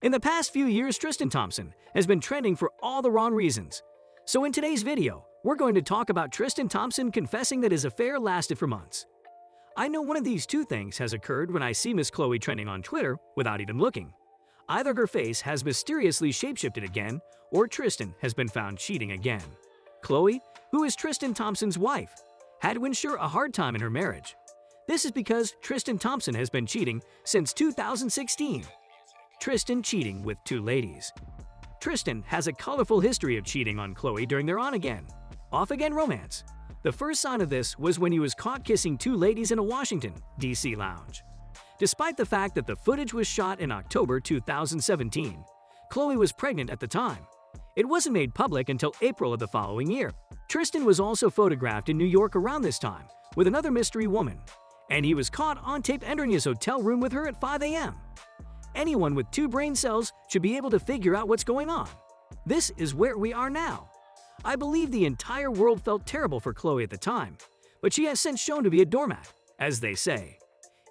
In the past few years, Tristan Thompson has been trending for all the wrong reasons. So in today's video, we're going to talk about Tristan Thompson confessing that his affair lasted for months. I know one of these two things has occurred when I see Miss Chloe trending on Twitter without even looking. Either her face has mysteriously shapeshifted again, or Tristan has been found cheating again. Chloe, who is Tristan Thompson's wife, had to endure a hard time in her marriage. This is because Tristan Thompson has been cheating since 2016. Tristan cheating with two ladies. Tristan has a colorful history of cheating on Chloe during their on-again, off-again romance. The first sign of this was when he was caught kissing two ladies in a Washington, D.C. lounge. Despite the fact that the footage was shot in October 2017, Chloe was pregnant at the time. It wasn't made public until April of the following year. Tristan was also photographed in New York around this time with another mystery woman, and he was caught on tape entering his hotel room with her at 5 a.m. Anyone with two brain cells should be able to figure out what's going on. This is where we are now. I believe the entire world felt terrible for Chloe at the time, but she has since shown to be a doormat, as they say.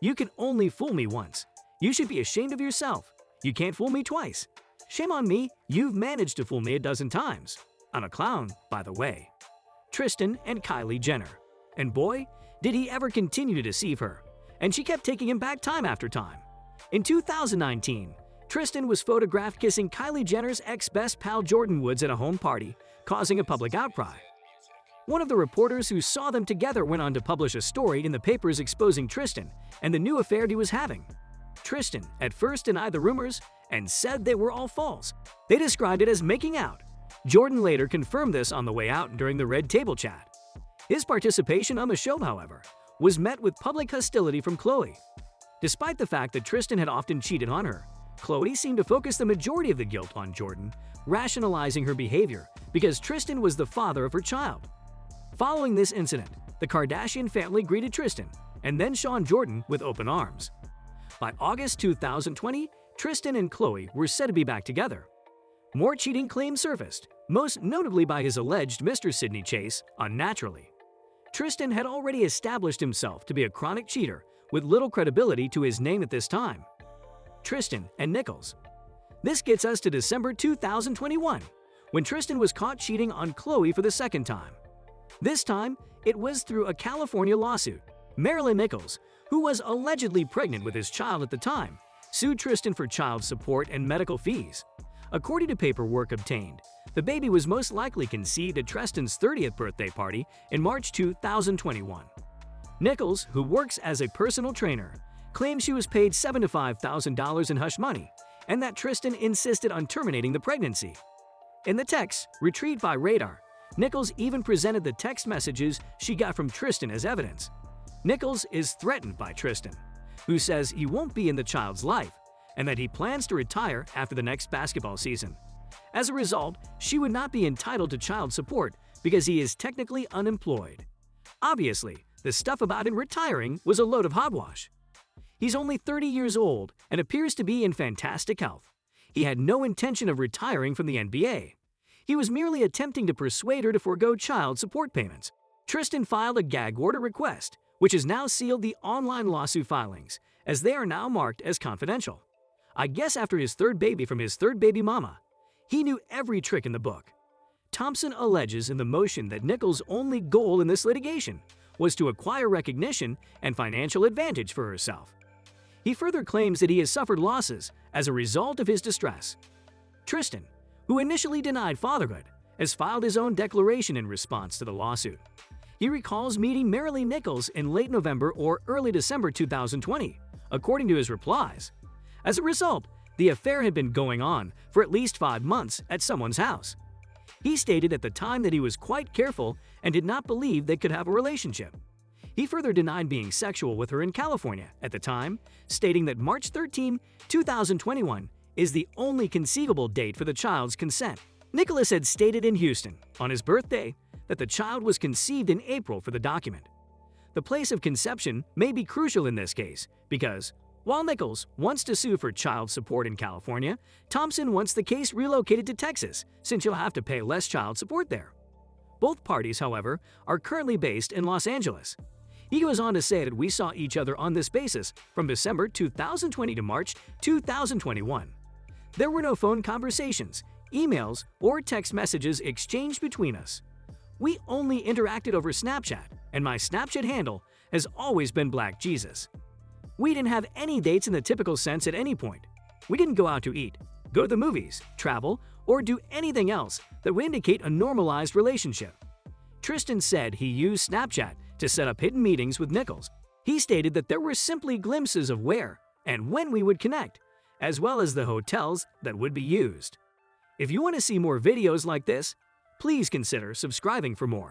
You can only fool me once. You should be ashamed of yourself. You can't fool me twice. Shame on me, you've managed to fool me a dozen times. I'm a clown, by the way. Tristan and Kylie Jenner. And boy, did he ever continue to deceive her. And she kept taking him back time after time. In 2019, Tristan was photographed kissing Kylie Jenner's ex-best pal Jordan Woods at a home party, causing a public outcry. One of the reporters who saw them together went on to publish a story in the papers exposing Tristan and the new affair he was having. Tristan at first denied the rumors and said they were all false. They described it as making out. Jordan later confirmed this on the way out during the Red Table chat. His participation on the show, however, was met with public hostility from Chloe. Despite the fact that Tristan had often cheated on her, Chloe seemed to focus the majority of the guilt on Jordan, rationalizing her behavior because Tristan was the father of her child. Following this incident, the Kardashian family greeted Tristan and then Sean Jordan with open arms. By August 2020, Tristan and Chloe were said to be back together. More cheating claims surfaced, most notably by his alleged Mr. Sydney Chase, unnaturally. Tristan had already established himself to be a chronic cheater with little credibility to his name at this time. Tristan and Nichols. This gets us to December 2021, when Tristan was caught cheating on Chloe for the second time. This time, it was through a California lawsuit. Marilyn Nichols, who was allegedly pregnant with his child at the time, sued Tristan for child support and medical fees. According to paperwork obtained, the baby was most likely conceived at Tristan's 30th birthday party in March 2021. Nichols, who works as a personal trainer, claims she was paid $7,000 to $5,000 in hush money and that Tristan insisted on terminating the pregnancy. In the text, retrieved by Radar, Nichols even presented the text messages she got from Tristan as evidence. Nichols is threatened by Tristan, who says he won't be in the child's life and that he plans to retire after the next basketball season. As a result, she would not be entitled to child support because he is technically unemployed. Obviously, the stuff about him retiring was a load of hogwash. He's only 30 years old and appears to be in fantastic health. He had no intention of retiring from the NBA. He was merely attempting to persuade her to forego child support payments. Tristan filed a gag order request, which has now sealed the online lawsuit filings, as they are now marked as confidential. I guess after his third baby from his third baby mama, he knew every trick in the book. Thompson alleges in the motion that Nichols' only goal in this litigation was to acquire recognition and financial advantage for herself. He further claims that he has suffered losses as a result of his distress. Tristan, who initially denied fatherhood, has filed his own declaration in response to the lawsuit. He recalls meeting Marilyn Nichols in late November or early December 2020, according to his replies. As a result, the affair had been going on for at least 5 months at someone's house. He stated at the time that he was quite careful and did not believe they could have a relationship. He further denied being sexual with her in California at the time, stating that March 13, 2021 is the only conceivable date for the child's consent. Nicholas had stated in Houston, on his birthday, that the child was conceived in April for the document. The place of conception may be crucial in this case because, while Nichols wants to sue for child support in California, Thompson wants the case relocated to Texas since you'll have to pay less child support there. Both parties, however, are currently based in Los Angeles. He goes on to say that we saw each other on this basis from December 2020 to March 2021. There were no phone conversations, emails, or text messages exchanged between us. We only interacted over Snapchat, and my Snapchat handle has always been Black Jesus. We didn't have any dates in the typical sense at any point. We didn't go out to eat, go to the movies, travel, or do anything else that would indicate a normalized relationship. Tristan said he used Snapchat to set up hidden meetings with Nichols. He stated that there were simply glimpses of where and when we would connect, as well as the hotels that would be used. If you want to see more videos like this, please consider subscribing for more.